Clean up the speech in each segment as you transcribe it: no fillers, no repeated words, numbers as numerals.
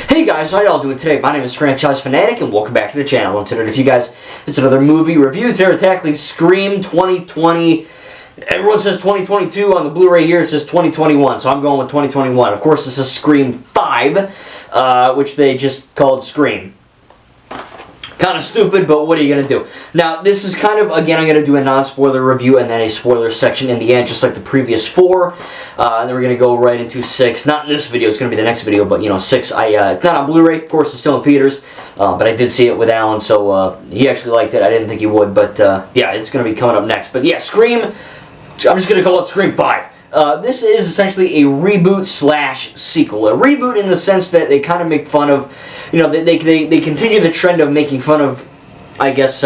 Hey guys, how y'all doing today? My name is Franchise Fanatic and welcome back to the channel. And today, you guys, it's another movie review. Today we're tackling Scream 2020. Everyone says 2022 on the Blu-ray here. It says 2021, so I'm going with 2021. Of course, this is Scream 5, which they just called Scream. Kind of stupid, but what are you going to do? Now, this is kind of, again, I'm going to do a non-spoiler review and then a spoiler section in the end, just like the previous 4. And then we're going to go right into 6. Not in this video, it's going to be the next video, but, 6, it's not on Blu-ray, of course, it's still in theaters. But I did see it with Alan, so he actually liked it. I didn't think he would, but, yeah, it's going to be coming up next. But, yeah, Scream, I'm just going to call it Scream 5. This is essentially a reboot slash sequel. A reboot in the sense that they kind of make fun of, they continue the trend of making fun of, I guess,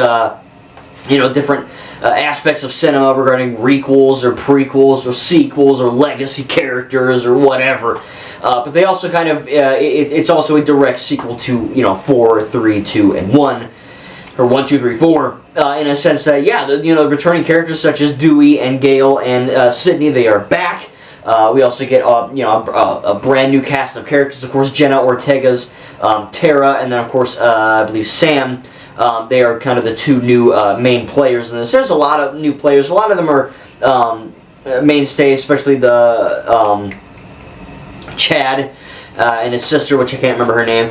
different aspects of cinema regarding requels or prequels or sequels or legacy characters or whatever. But they also kind of, it's also a direct sequel to, 4, 3, 2, and 1. Or 1, 2, 3, 4, in a sense that, yeah, returning characters such as Dewey and Gale and Sidney, they are back. We also get, a brand new cast of characters. Of course, Jenna Ortega's Tara, and then, of course, I believe Sam. They are kind of the 2 new main players in this. There's a lot of new players. A lot of them are mainstays, especially the Chad and his sister, which I can't remember her name.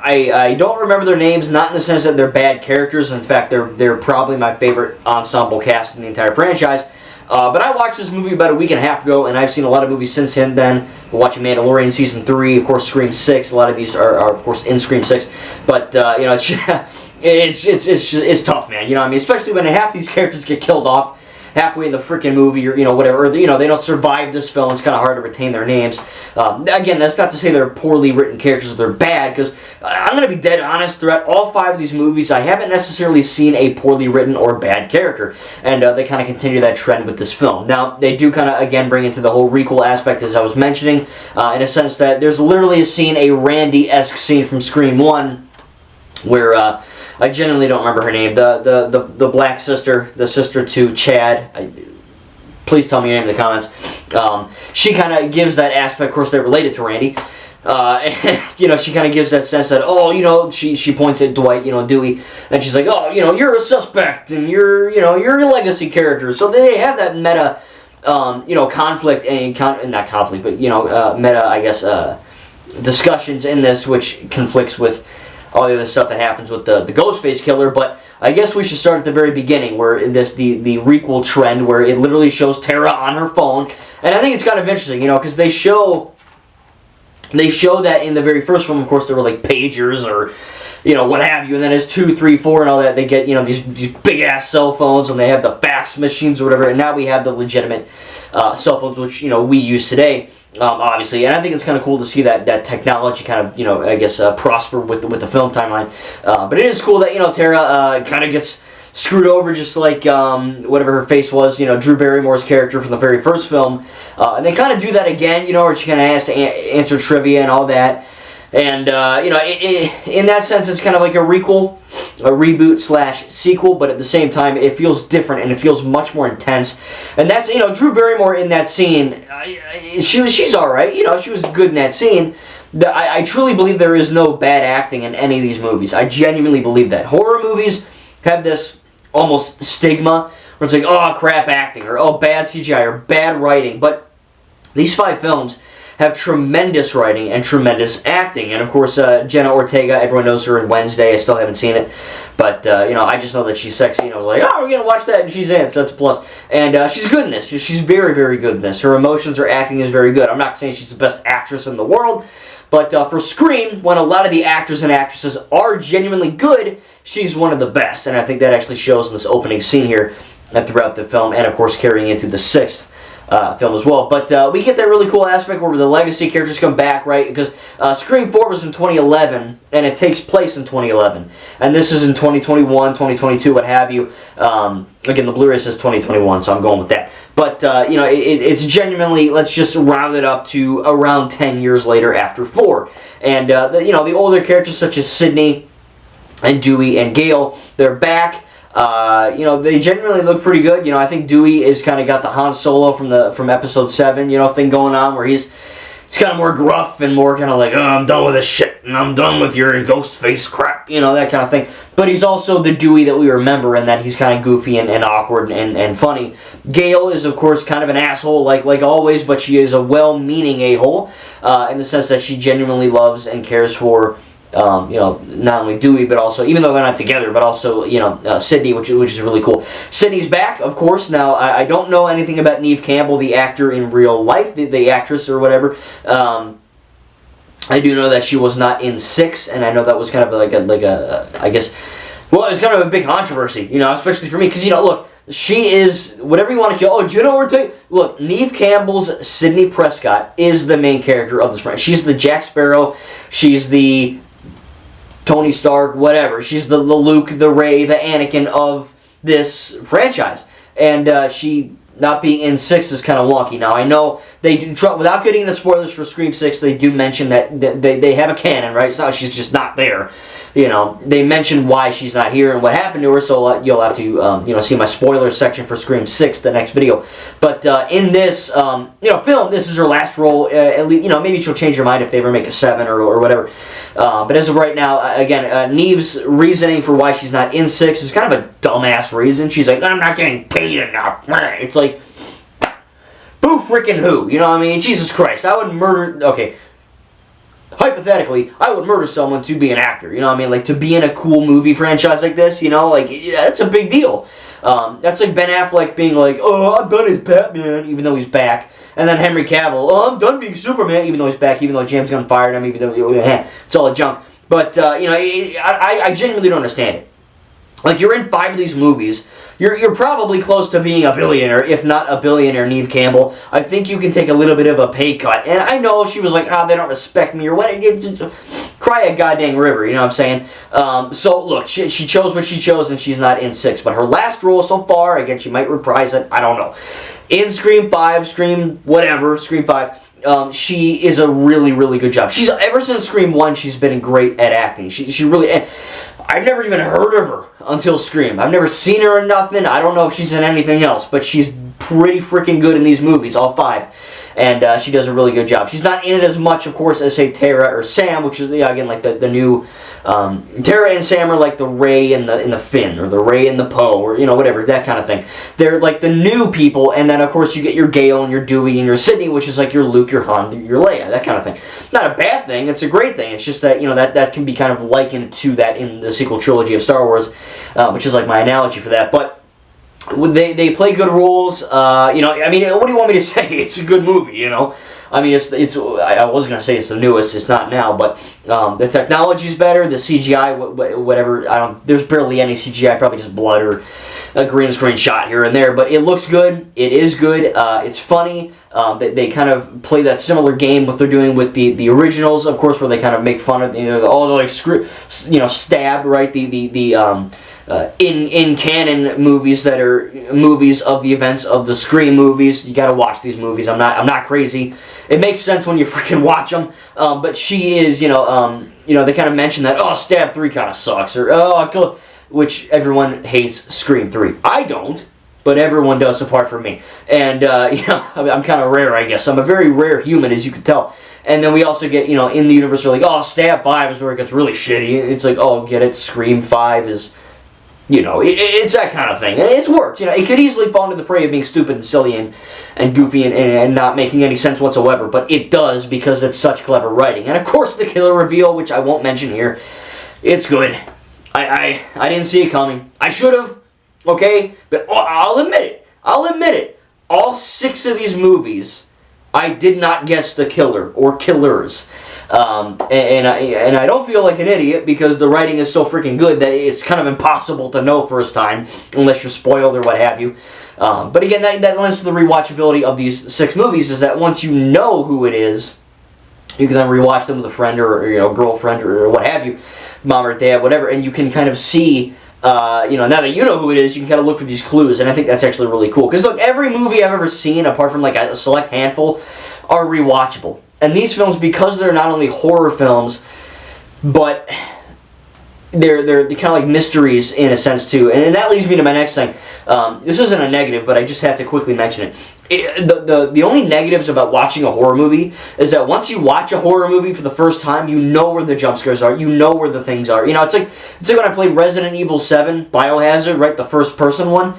I don't remember their names, not in the sense that they're bad characters. In fact, they're probably my favorite ensemble cast in the entire franchise. But I watched this movie about a week and a half ago, and I've seen a lot of movies since then. We're watching Mandalorian Season 3, of course, Scream 6. A lot of these are of course, in Scream 6. But, it's tough, man. Especially when half these characters get killed off halfway in the freaking movie, or whatever, or, they don't survive this film. It's kind of hard to retain their names. Again, that's not to say they're poorly written characters, they're bad, because I'm going to be dead honest, throughout all 5 of these movies, I haven't necessarily seen a poorly written or bad character, and they kind of continue that trend with this film. Now, they do kind of, again, bring into the whole requel aspect, as I was mentioning, in a sense that there's literally a scene, a Randy-esque scene from Scream 1, where, I genuinely don't remember her name. The black sister, the sister to Chad. Please tell me your name in the comments. She kind of gives that aspect. Of course, they're related to Randy. She kind of gives that sense that, she points at Dwight, Dewey, and she's like, oh, you're a suspect, and you're a legacy character. So they have that meta, conflict and not conflict, but meta, I guess, discussions in this, which conflicts with all the other stuff that happens with the Ghostface killer. But I guess we should start at the very beginning, where the requel trend, where it literally shows Tara on her phone. And I think it's kind of interesting, because they show that in the very first film, of course, there were like pagers or what have you, and then as 2, 3, 4 and all that, they get these big ass cell phones, and they have the fax machines or whatever, and now we have the legitimate cell phones, which we use today. Obviously, and I think it's kind of cool to see that technology kind of, I guess, prosper with the film timeline. But it is cool that, Tara kind of gets screwed over, just like whatever her face was, Drew Barrymore's character from the very first film. And they kind of do that again, where she kind of has to answer trivia and all that. And, in that sense, it's kind of like a requel, a reboot slash sequel, but at the same time, it feels different and it feels much more intense. And that's, Drew Barrymore in that scene, she's alright, she was good in that scene. I truly believe there is no bad acting in any of these movies. I genuinely believe that. Horror movies have this almost stigma, where it's like, oh, crap acting, or oh, bad CGI, or bad writing. But these 5 films have tremendous writing and tremendous acting. And of course, Jenna Ortega, everyone knows her in Wednesday. I still haven't seen it. But, I just know that she's sexy. And I was like, oh, we're going to watch that. And she's in, so that's a plus. And she's good in this. She's very, very good in this. Her emotions, her acting is very good. I'm not saying she's the best actress in the world. But for Scream, when a lot of the actors and actresses are genuinely good, she's one of the best. And I think that actually shows in this opening scene here and throughout the film. And, of course, carrying into the 6th. Film as well. But we get that really cool aspect where the legacy characters come back, right? Because Scream 4 was in 2011, and it takes place in 2011. And this is in 2021, 2022, what have you. Again, the Blu-ray says 2021, so I'm going with that. But, it's genuinely, let's just round it up to around 10 years later after 4. And, the older characters such as Sidney and Dewey and Gale, they're back. They genuinely look pretty good. I think Dewey is kind of got the Han Solo from episode 7, thing going on, where he's he's kind of more gruff and more kind of like, oh, I'm done with this shit, and I'm done with your ghost face crap, you know, that kind of thing. But he's also the Dewey that we remember, in that he's kind of goofy and awkward and funny. Gale is, of course, kind of an asshole, like always, but she is a well-meaning a-hole, in the sense that she genuinely loves and cares for, you know, not only Dewey, but also, even though they're not together, but also, you know, Sydney, which is really cool. Sydney's back, of course. Now, I don't know anything about Neve Campbell, the actor in real life, the actress or whatever. I do know that she was not in 6, and I know that was kind of like a I guess, well, it was kind of a big controversy, you know, especially for me, because, you know, look, she is, whatever you want to call, oh, do you know what we're taking? Look, Neve Campbell's Sidney Prescott is the main character of this franchise. She's the Jack Sparrow, she's the Tony Stark, whatever. She's the Luke, the Rey, the Anakin of this franchise. And she not being in 6 is kind of wonky. Now, I know they do, without getting into spoilers for Scream 6, they do mention that they have a canon, right? It's not, she's just not there. You know, they mention why she's not here and what happened to her, so you'll have to, you know, see my spoilers section for Scream 6, the next video. But in this, you know, film, this is her last role. At least, you know, maybe she'll change her mind if they ever make a 7 or whatever. But as of right now, again, Neve's reasoning for why she's not in 6 is kind of a dumbass reason. She's like, I'm not getting paid enough. It's like, boo freaking who? You know what I mean? Jesus Christ. I would murder... Okay. Hypothetically, I would murder someone to be an actor, you know what I mean? Like, to be in a cool movie franchise like this, you know? Like, that's a big deal. That's like Ben Affleck being like, oh, I'm done as Batman, even though he's back. And then Henry Cavill, oh, I'm done being Superman, even though he's back, even though James Gunn fired him, even though, it's all a junk. But, you know, I genuinely don't understand it. Like, you're in 5 of these movies. You're probably close to being a billionaire, if not a billionaire, Neve Campbell. I think you can take a little bit of a pay cut. And I know she was like, they don't respect me, or what. Cry a goddamn river, you know what I'm saying? So, look, she chose what she chose, and she's not in 6. But her last role so far, again, she might reprise it, I don't know. In Scream 5, Scream whatever, Scream 5, she is a really, really good job. Ever since Scream 1, she's been great at acting. She really... I've never even heard of her until Scream. I've never seen her in nothing. I don't know if she's in anything else, but she's pretty freaking good in these movies, all 5. And she does a really good job. She's not in it as much, of course, as, say, Tara or Sam, which is, again, like the new... Tara and Sam are like the Rey and the Finn, or the Rey and the Poe, or, you know, whatever, that kind of thing. They're like the new people, and then, of course, you get your Gale and your Dewey and your Sydney, which is like your Luke, your Han, your Leia, that kind of thing. Not a bad thing, it's a great thing. It's just that, you know, that can be kind of likened to that in the sequel trilogy of Star Wars, which is like my analogy for that. But they play good roles, you know, I mean, what do you want me to say? It's a good movie, you know? I mean, I was going to say it's the newest, it's not now, but the technology's better, the CGI, whatever, there's barely any CGI, probably just blood or a green screen shot here and there, but it looks good, it is good, it's funny, they kind of play that similar game, what they're doing with the originals, of course, where they kind of make fun of, you know, they're like, you know, stab, right, in canon movies that are movies of the events of the Scream movies. You gotta watch these movies. I'm not crazy. It makes sense when you freaking watch them. But she is, you know, they kind of mention that, oh, Stab 3 kind of sucks, or oh, which everyone hates Scream 3. I don't, but everyone does apart from me. And you know, I'm kind of rare, I guess. I'm a very rare human, as you can tell. And then we also get, you know, in the universe, they're like, oh, Stab 5 is where it gets really shitty. It's like, oh, get it? Scream 5 is... You know, it's that kind of thing. And it's worked. You know, it could easily fall into the prey of being stupid and silly and goofy and not making any sense whatsoever. But it does because it's such clever writing. And of course, the killer reveal, which I won't mention here, it's good. I didn't see it coming. I should have, okay? But I'll admit it. I'll admit it. All 6 of these movies, I did not guess the killer or killers. And I don't feel like an idiot because the writing is so freaking good that it's kind of impossible to know first time unless you're spoiled or what have you. But again, that lends to the rewatchability of these 6 movies, is that once you know who it is, you can then rewatch them with a friend or you know, girlfriend or what have you, mom or dad, whatever, and you can kind of see, you know, now that you know who it is, you can kind of look for these clues, and I think that's actually really cool. Because look, every movie I've ever seen, apart from like a select handful, are rewatchable. And these films, because they're not only horror films, but they're kind of like mysteries in a sense too, and that leads me to my next thing. This isn't a negative, but I just have to quickly mention it. The only negatives about watching a horror movie is that once you watch a horror movie for the first time, you know where the jump scares are, you know where the things are. You know, it's like when I played Resident Evil 7 Biohazard, right, the first person one.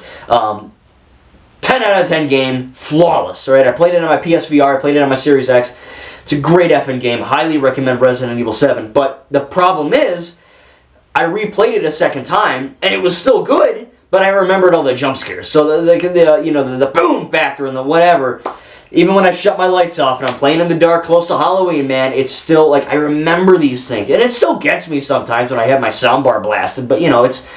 10 out of 10 game, flawless, right? I played it on my PSVR, I played it on my Series X. It's a great effing game. Highly recommend Resident Evil 7. But the problem is, I replayed it a second time, and it was still good, but I remembered all the jump scares. So the boom factor and the whatever. Even when I shut my lights off and I'm playing in the dark close to Halloween, man, it's still like I remember these things, and it still gets me sometimes when I have my soundbar blasted. But you know, it's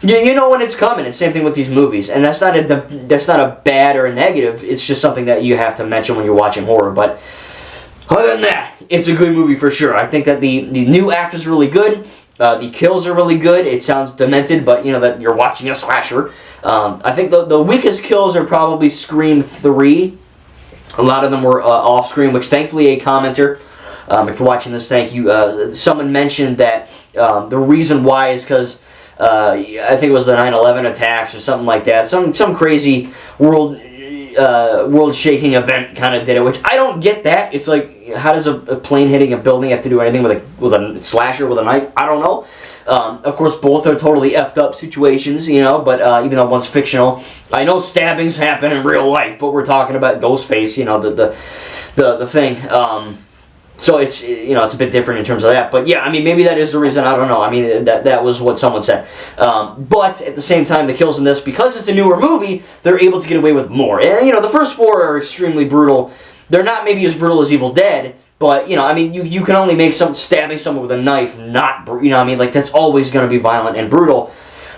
you know when it's coming. It's the same thing with these movies, and that's not a bad or a negative. It's just something that you have to mention when you're watching horror. But other than that, it's a good movie for sure. I think that the new actor's really good. The kills are really good. It sounds demented, but you know that you're watching a slasher. I think the weakest kills are probably Scream 3. A lot of them were off-screen, which thankfully a commenter, if you're watching this, thank you. Someone mentioned that the reason why is because I think it was the 9/11 attacks or something like that. Some crazy world-shaking event kind of did it, which I don't get that. It's like, how does a plane hitting a building have to do anything with a slasher with a knife? I don't know. Of course, both are totally effed up situations, you know, but even though one's fictional. I know stabbings happen in real life, but we're talking about Ghostface, you know, the thing. So it's, you know, it's a bit different in terms of that. But yeah, I mean, maybe that is the reason. I don't know. I mean, that was what someone said. But at the same time, the kills in this, because it's a newer movie, they're able to get away with more. And, you know, the first 4 are extremely brutal. They're not maybe as brutal as Evil Dead, but, you know, I mean, you can only make stabbing someone with a knife not, you know what I mean? Like, that's always going to be violent and brutal.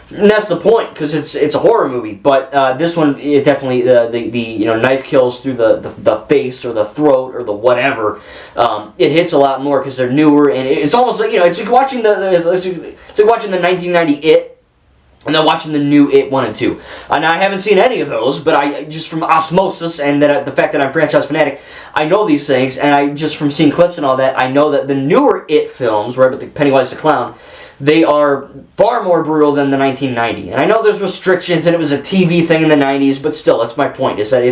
And that's the point, because it's a horror movie. But this one, it definitely, the you know, knife kills through the face or the throat or the whatever, it hits a lot more because they're newer. And it's almost like, you know, it's like watching it's like watching the 1990 It, and then watching the new It 1 and 2. And I haven't seen any of those, but I just from osmosis and that the fact that I'm franchise fanatic, I know these things, and I just from seeing clips and all that, I know that the newer It films, right, with the Pennywise the Clown, they are far more brutal than the 1990. And I know there's restrictions, and it was a TV thing in the 90s, but still, that's my point, is that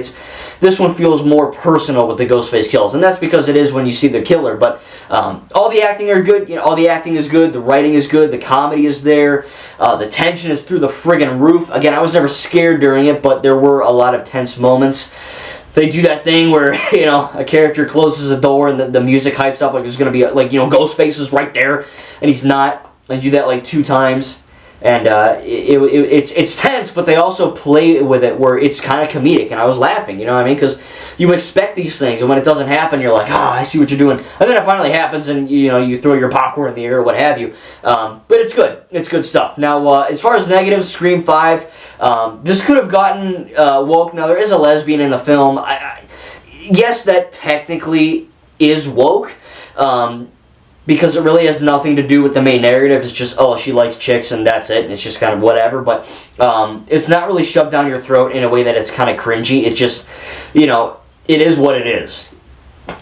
this one feels more personal with the Ghostface kills, and that's because it is when you see the killer. But all the acting are good, you know, all the acting is good, the writing is good, the comedy is there, the tension is through the friggin' roof. Again, I was never scared during it, but there were a lot of tense moments. They do that thing where, you know, a character closes a door and the music hypes up like there's going to be, like, you know, Ghostface is right there, and he's not. I do that like 2 times, and it's tense, but they also play with it where it's kind of comedic, and I was laughing, you know what I mean? Because you expect these things, and when it doesn't happen, you're like, I see what you're doing, and then it finally happens, and you know, you throw your popcorn in the air or what have you. But it's good. It's good stuff. Now, as far as negatives, Scream 5, this could have gotten woke. Now, there is a lesbian in the film. Yes, that technically is woke. Because it really has nothing to do with the main narrative. It's just, oh, she likes chicks and that's it. And it's just kind of whatever. But it's not really shoved down your throat in a way that it's kind of cringy. It just, you know, it is what it is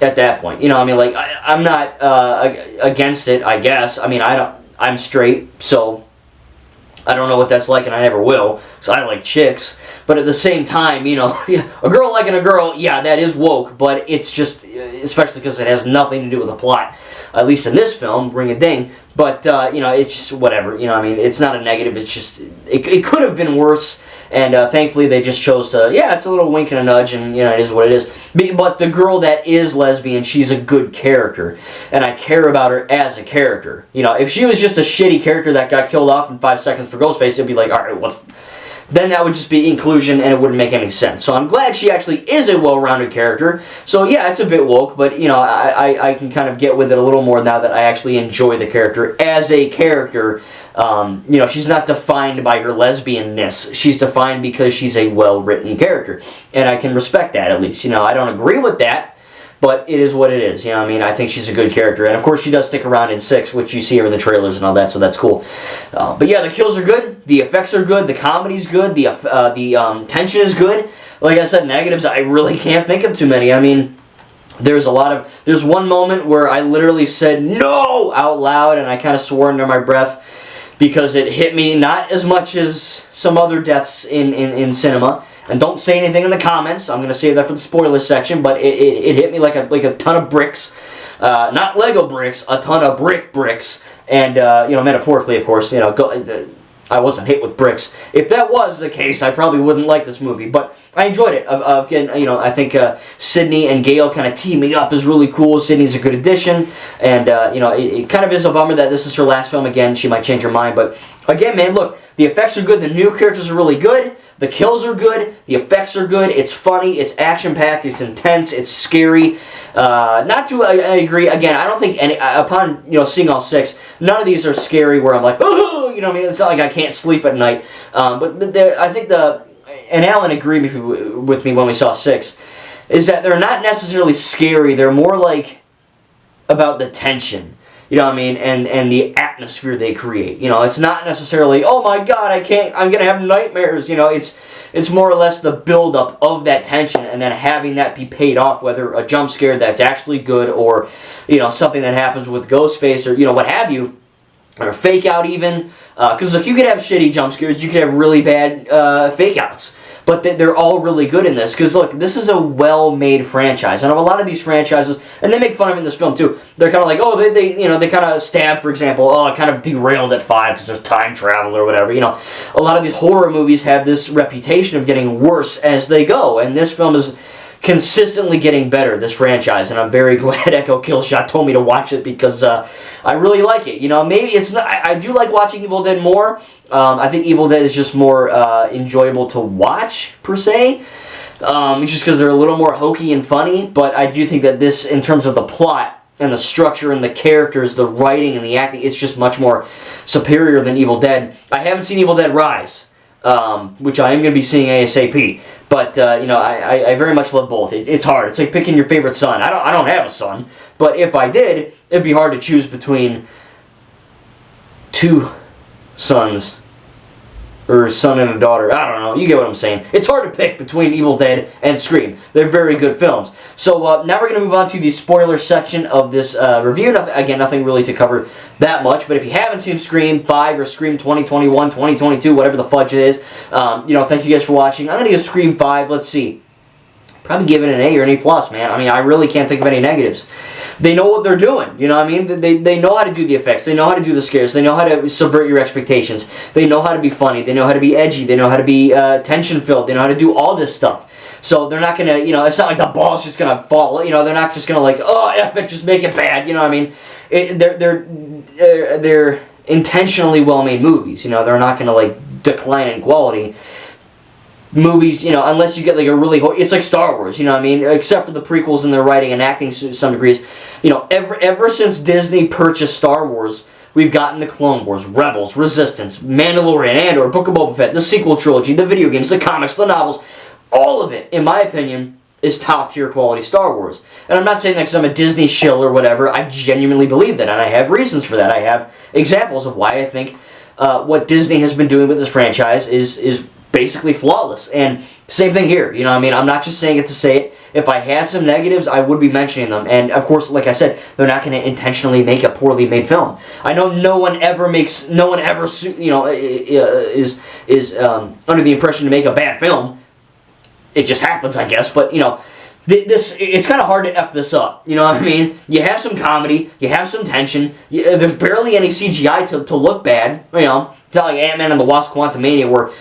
at that point. You know, I mean, like, I'm not against it, I guess. I mean, I'm straight, so I don't know what that's like, and I never will, so I like chicks. But at the same time, you know, a girl liking a girl, yeah, that is woke, but it's just, especially because it has nothing to do with the plot. At least in this film, ring a ding. But, you know, it's just whatever. You know, I mean, it's not a negative. It's just, it could have been worse. And thankfully, they just chose to, yeah, it's a little wink and a nudge, and, you know, it is what it is. But the girl that is lesbian, she's a good character. And I care about her as a character. You know, if she was just a shitty character that got killed off in 5 seconds for Ghostface, it'd be like, all right, then that would just be inclusion, and it wouldn't make any sense. So I'm glad she actually is a well-rounded character. So yeah, it's a bit woke, but you know, I can kind of get with it a little more now that I actually enjoy the character as a character. You know, she's not defined by her lesbianness. She's defined because she's a well-written character, and I can respect that at least. You know, I don't agree with that, but it is what it is. You know, I mean, I think she's a good character, and of course she does stick around in 6, which you see her in the trailers and all that, so that's cool. But yeah, the kills are good, the effects are good, the comedy's good, the tension is good. Like I said, negatives, I really can't think of too many. I mean, there's one moment where I literally said no out loud, and I kind of swore under my breath. because it hit me not as much as some other deaths in cinema. And don't say anything in the comments. I'm going to save that for the spoilers section, but it hit me like a ton of bricks. Not Lego bricks, a ton of bricks. And, metaphorically, of course, I wasn't hit with bricks. If that was the case, I probably wouldn't like this movie. But I enjoyed it. Again, I think Sydney and Gale kind of teaming up is really cool. Sydney's a good addition. And, it kind of is a bummer that this is her last film again. She might change her mind. But, again, man, look, the effects are good. The new characters are really good. The kills are good. The effects are good. It's funny. It's action-packed. It's intense. It's scary. I agree. Again, I don't think upon seeing all 6, none of these are scary where I'm like, oh, you know what I mean? It's not like I can't sleep at night. But I think and Alan agreed with me when we saw 6, is that they're not necessarily scary. They're more like about the tension. You know what I mean? And the atmosphere they create. It's not necessarily, oh my God, I'm going to have nightmares. It's more or less the buildup of that tension and then having that be paid off, whether a jump scare that's actually good or, something that happens with Ghostface or, what have you, or fake out even. Because, look, you could have shitty jump scares, you could have really bad fake outs. But they're all really good in this. Because, look, this is a well-made franchise. I know a lot of these franchises, and they make fun of it in this film, too. They're kind of like, oh, they kind of stab, for example. Oh, it kind of derailed at 5 because there's time travel or whatever. A lot of these horror movies have this reputation of getting worse as they go. And this film is consistently getting better, this franchise. And I'm very glad Echo Killshot told me to watch it because I really like it. Maybe it's not... I do like watching Evil Dead more. I think Evil Dead is just more enjoyable to watch, per se. Just because they're a little more hokey and funny. But I do think that this, in terms of the plot and the structure and the characters, the writing and the acting, it's just much more superior than Evil Dead. I haven't seen Evil Dead Rise, which I am going to be seeing ASAP. But, I very much love both. It's hard. It's like picking your favorite son. I don't have a son. But if I did, it'd be hard to choose between 2 sons. Or a son and a daughter. I don't know. You get what I'm saying. It's hard to pick between Evil Dead and Scream. They're very good films. So now we're going to move on to the spoiler section of this review. Nothing really to cover that much. But if you haven't seen Scream 5 or Scream 2021, 2022, whatever the fudge it is, thank you guys for watching. I'm going to give Scream 5, let's see. Probably give it an A or an A+, man. I really can't think of any negatives. They know what they're doing, you know what I mean? They know how to do the effects. They know how to do the scares. They know how to subvert your expectations. They know how to be funny. They know how to be edgy. They know how to be tension-filled. They know how to do all this stuff. So they're not going to, it's not like the ball's just going to fall. They're not just going to like, oh, F it, just make it bad. You know what I mean? They're intentionally well-made movies. They're not going to like decline in quality. Movies, unless you get like a really... It's like Star Wars, you know what I mean? Except for the prequels and their writing and acting to some degrees. Ever since Disney purchased Star Wars, we've gotten the Clone Wars, Rebels, Resistance, Mandalorian, Andor, Book of Boba Fett, the sequel trilogy, the video games, the comics, the novels. All of it, in my opinion, is top-tier quality Star Wars. And I'm not saying that because I'm a Disney shill or whatever. I genuinely believe that, and I have reasons for that. I have examples of why I think what Disney has been doing with this franchise is basically flawless. And same thing here, you know what I mean? I'm not just saying it to say it. If I had some negatives, I would be mentioning them. And of course, like I said, they're not going to intentionally make a poorly made film. I know no one ever is under the impression to make a bad film. It just happens, I guess. But, it's kind of hard to F this up, you know what I mean? You have some comedy, you have some tension, there's barely any CGI to look bad, It's not like Ant-Man and the Wasp: Quantumania where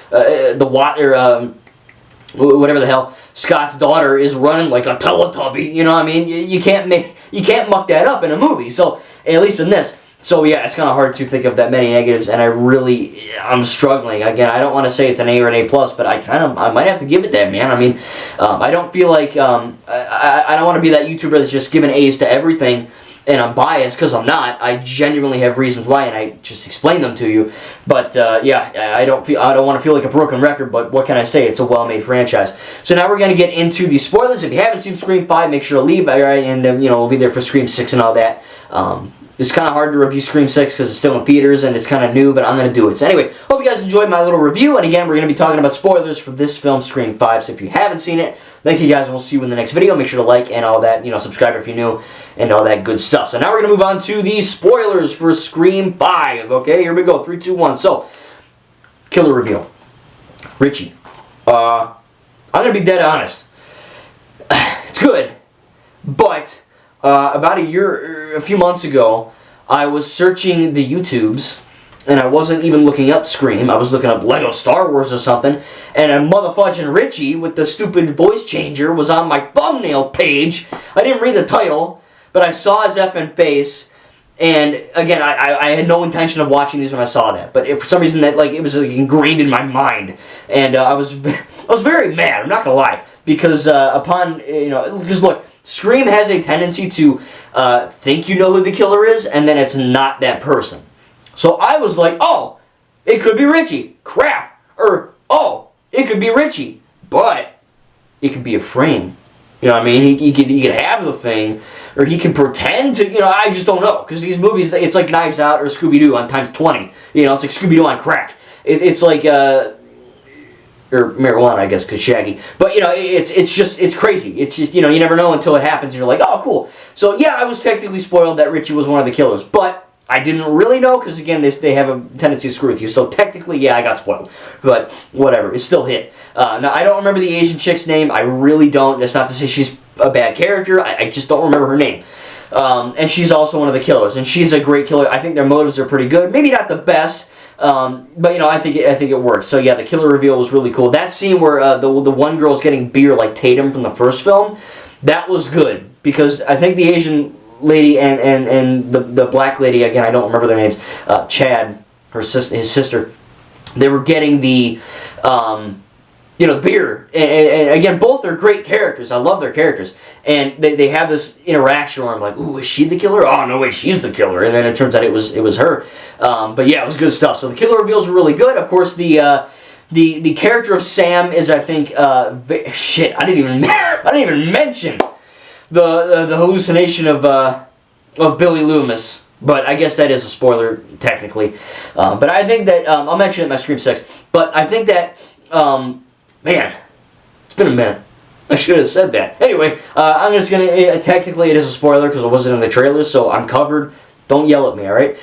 whatever the hell, Scott's daughter is running like a Teletubby, you know what I mean? You can't muck that up in a movie, so, at least in this. So yeah, it's kind of hard to think of that many negatives, and I'm struggling. Again, I don't want to say it's an A or an A+, but I might have to give it that, man. I don't feel like, I don't want to be that YouTuber that's just giving A's to everything, and I'm biased, because I'm not. I genuinely have reasons why, and I just explain them to you. But yeah, I don't want to feel like a broken record, but what can I say? It's a well-made franchise. So now we're going to get into the spoilers. If you haven't seen Scream 5, make sure to leave, and we'll be there for Scream 6 and all that. it's kind of hard to review Scream 6 because it's still in theaters and it's kind of new, but I'm going to do it. So anyway, hope you guys enjoyed my little review. And again, we're going to be talking about spoilers for this film, Scream 5. So if you haven't seen it, thank you guys, and we'll see you in the next video. Make sure to like and all that, subscribe if you're new, and all that good stuff. So now we're going to move on to the spoilers for Scream 5. Okay, here we go. 3, 2, 1. So, killer reveal. Richie. I'm going to be dead honest. It's good, but about a few months ago, I was searching the YouTubes, and I wasn't even looking up Scream. I was looking up Lego Star Wars or something, and a motherfucking Richie with the stupid voice changer was on my thumbnail page. I didn't read the title, but I saw his effing face, and again, I had no intention of watching these when I saw that, but for some reason it was ingrained in my mind, and I was very mad. I'm not gonna lie, because because look, Scream has a tendency to think you know who the killer is, and then it's not that person. So I was like, oh, it could be Richie. Crap. Or, oh, it could be Richie. But it could be a frame. You know what I mean? He could have the thing, or he can pretend to, I just don't know. Because these movies, it's like Knives Out or Scooby-Doo on times 20. It's like Scooby-Doo on crack. It's like, or marijuana, I guess, because Shaggy. But, it's crazy. It's just, you never know until it happens, and you're like, oh, cool. So, yeah, I was technically spoiled that Richie was one of the killers. But I didn't really know, because, again, they have a tendency to screw with you. So, technically, yeah, I got spoiled. But, whatever. It still hit. Now, I don't remember the Asian chick's name. I really don't. That's not to say she's a bad character. I just don't remember her name. And she's also one of the killers. And she's a great killer. I think their motives are pretty good. Maybe not the best. But I think it works. So yeah, the killer reveal was really cool. That scene where the one girl's getting beer like Tatum from the first film, that was good, because I think the Asian lady and the black lady, again I don't remember their names, Chad, his sister, they were getting the the beer, and again, both are great characters. I love their characters, and they have this interaction where I'm like, ooh, is she the killer? Oh no, wait, she's the killer. And then it turns out it was her. But yeah, it was good stuff. So the killer reveals were really good. Of course, the character of Sam is, I think, shit. I didn't even mention the hallucination of Billy Loomis. But I guess that is a spoiler technically. But I think that I'll mention it in my Scream 6. But I think that. Man, it's been a minute. I should have said that. Anyway, I'm just going to... technically, it is a spoiler because it wasn't in the trailer, so I'm covered. Don't yell at me, alright?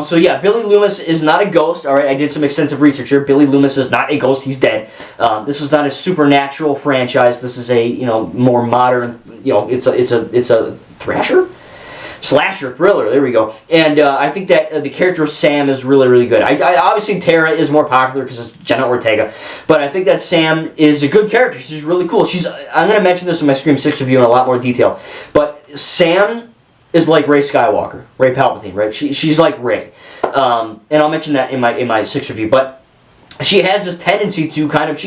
So yeah, Billy Loomis is not a ghost, alright? I did some extensive research here. Billy Loomis is not a ghost. He's dead. This is not a supernatural franchise. This is a, more modern... it's a thrasher? Slasher thriller, there we go. And I think that the character of Sam is really, really good. I obviously Tara is more popular because it's Jenna Ortega, but I think that Sam is a good character. She's really cool. I'm going to mention this in my Scream 6 review in a lot more detail, but Sam is like Rey Skywalker, Rey Palpatine, right? She's like Rey, and I'll mention that in my 6 review, but she has this tendency to kind of,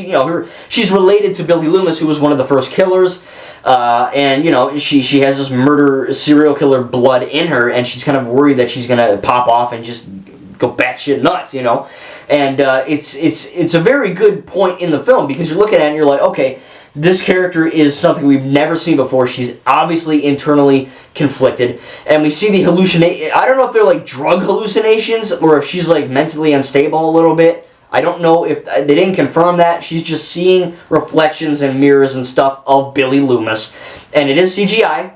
she's related to Billy Loomis, who was one of the first killers, and, she has this serial killer blood in her, and she's kind of worried that she's going to pop off and just go batshit nuts, and it's a very good point in the film, because you're looking at it and you're like, okay, this character is something we've never seen before. She's obviously internally conflicted, and we see the hallucination. I don't know if they're like drug hallucinations, or if she's like mentally unstable a little bit. I don't know if they didn't confirm that. She's just seeing reflections and mirrors and stuff of Billy Loomis. And it is CGI,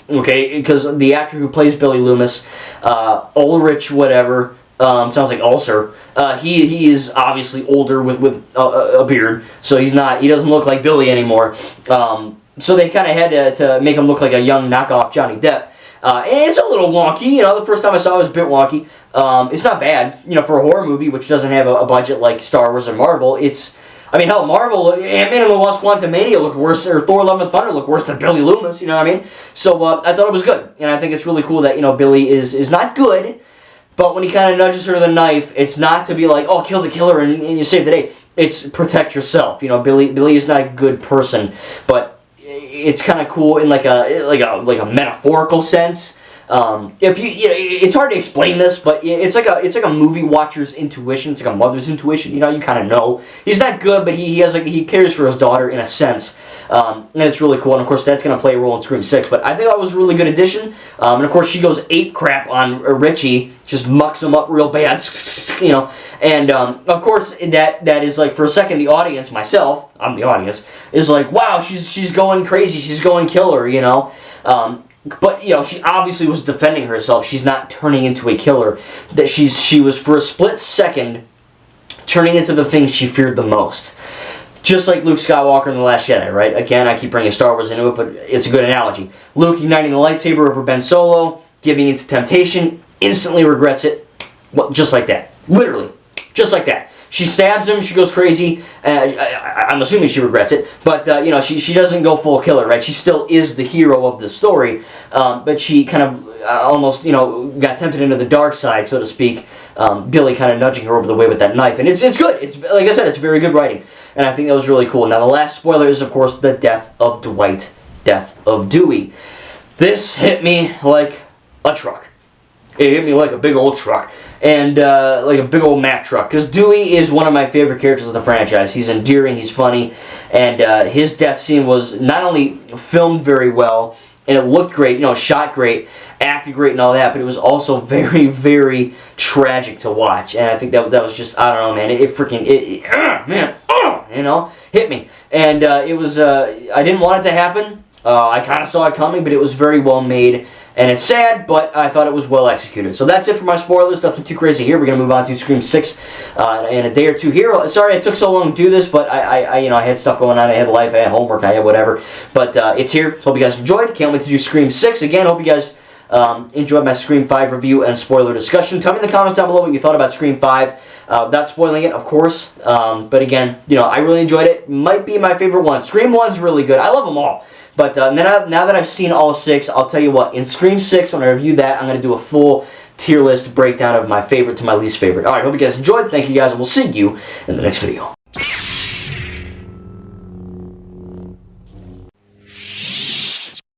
okay, because the actor who plays Billy Loomis, Ulrich whatever, sounds like Ulcer, he is obviously older with a beard, so he doesn't look like Billy anymore. So they kind of had to make him look like a young knockoff Johnny Depp. And it's a little wonky, the first time I saw it was a bit wonky. It's not bad, for a horror movie which doesn't have a budget like Star Wars or Marvel. Hell, Marvel, Ant-Man and the Wasp: Quantumania looked worse, or Thor: Love and Thunder looked worse than Billy Loomis, you know what I mean? So I thought it was good, and I think it's really cool that, Billy is not good, but when he kind of nudges her to the knife, it's not to be like, oh, kill the killer and you save the day. It's protect yourself, Billy is not a good person, but it's kind of cool in like a metaphorical sense. If you know, it's hard to explain this, but it's like a movie watcher's intuition. It's like a mother's intuition. You know, you kind of know he's not good, but he cares for his daughter in a sense, and it's really cool. And of course, that's gonna play a role in Scream 6. But I think that was a really good addition. And of course, she goes ape crap on Richie, just mucks him up real bad, you know. And of course, that is like, for a second, the audience, myself, I'm the audience, is like, wow, she's going crazy, she's going killer, you know. But you know, she obviously was defending herself. She's not turning into a killer. That she was, for a split second, turning into the thing she feared the most. Just like Luke Skywalker in The Last Jedi, right? Again, I keep bringing Star Wars into it, but it's a good analogy. Luke igniting the lightsaber over Ben Solo, giving into temptation, instantly regrets it. Well, just like that. Literally. Just like that. She stabs him, she goes crazy. I'm assuming she regrets it, but you know, she doesn't go full killer, right? She still is the hero of the story, but she kind of almost, you know, got tempted into the dark side, so to speak. Billy kind of nudging her over the way with that knife, and it's good. It's, like I said, it's very good writing, and I think that was really cool. Now, the last spoiler is, of course, the death of Dwight, death of Dewey. This hit me like a truck. It hit me like a big old truck. And like a big old Mack truck, because Dewey is one of my favorite characters of the franchise. He's endearing, he's funny, and his death scene was not only filmed very well, and it looked great, you know, shot great, acted great and all that, but it was also very, very tragic to watch. And I think that was just, I don't know, man, you know, hit me. And it was, I didn't want it to happen. I kind of saw it coming, but it was very well made. And it's sad, but I thought it was well executed. So that's it for my spoilers. Nothing too crazy here. We're going to move on to Scream 6 in a day or two here. Sorry it took so long to do this, but I you know, I had stuff going on. I had life, I had homework, I had whatever. But it's here. Hope you guys enjoyed. Can't wait to do Scream 6. Again, hope you guys enjoyed my Scream 5 review and spoiler discussion. Tell me in the comments down below what you thought about Scream 5. Not spoiling it, of course. But again, you know, I really enjoyed it. Might be my favorite one. Scream 1's really good. I love them all. But now that I've seen all 6, I'll tell you what, in Scream 6, when I review that, I'm going to do a full tier list breakdown of my favorite to my least favorite. Alright, hope you guys enjoyed. Thank you guys, and we'll see you in the next video.